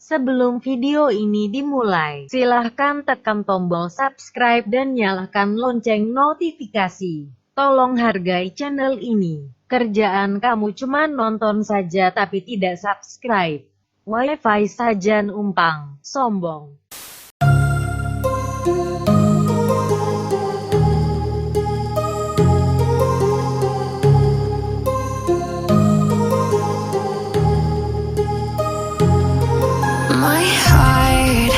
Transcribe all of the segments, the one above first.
Sebelum video ini dimulai, silahkan tekan tombol subscribe dan nyalakan lonceng notifikasi. Tolong hargai channel ini. Kerjaan kamu cuma nonton saja tapi tidak subscribe. Wifi saja numpang, sombong. My heart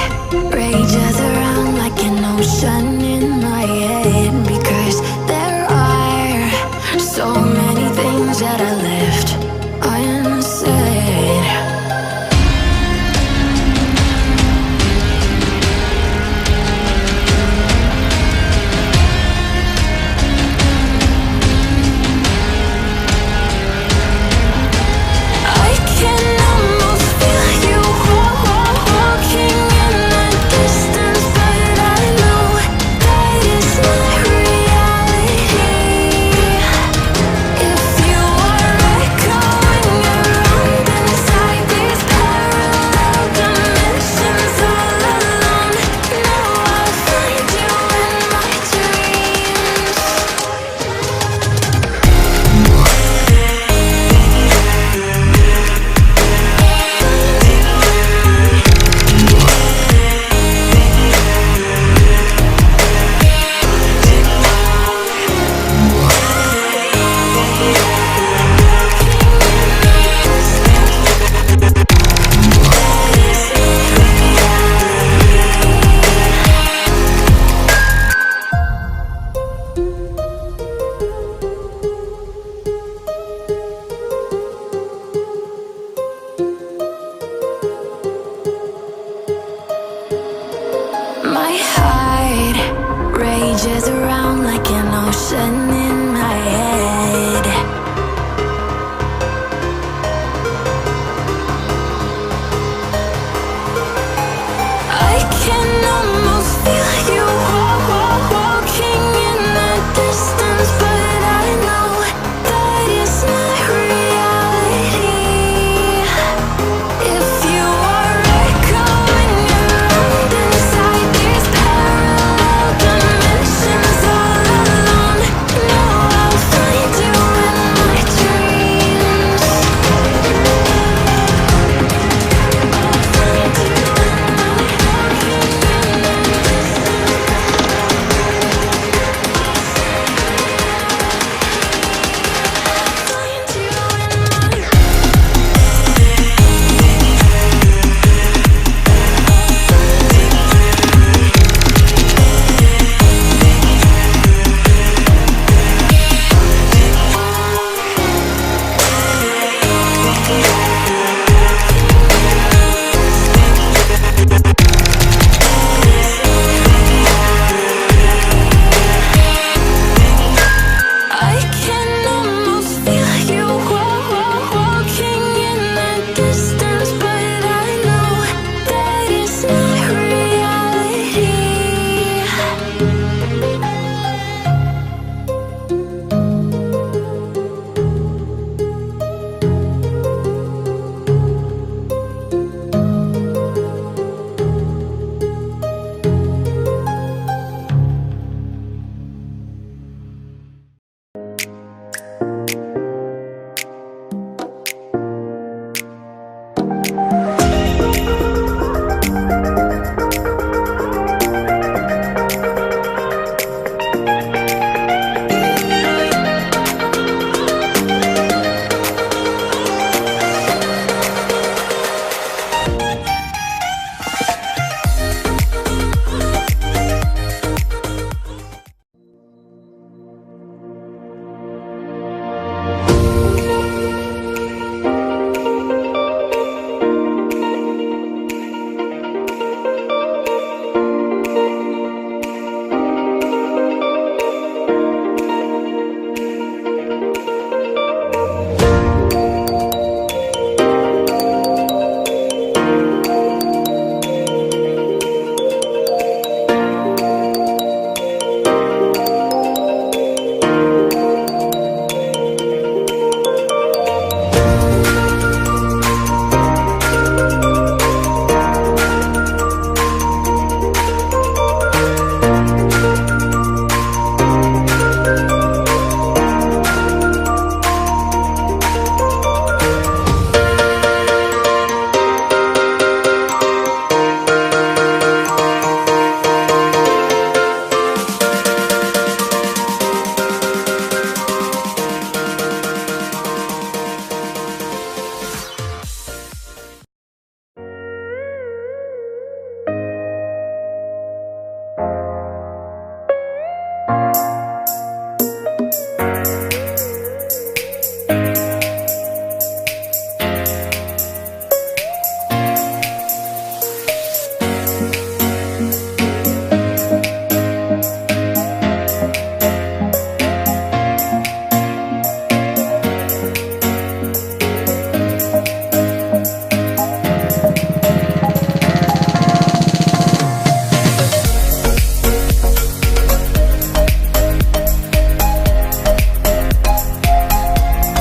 rages around like an ocean in my head, because there are so many things that I left unsaid. I can almost feel you walking in the distance, but I know that is not reality. If you are echoing around inside these parallel dimensions all alone, now I'll find you in my dreams. My heart rages around like an ocean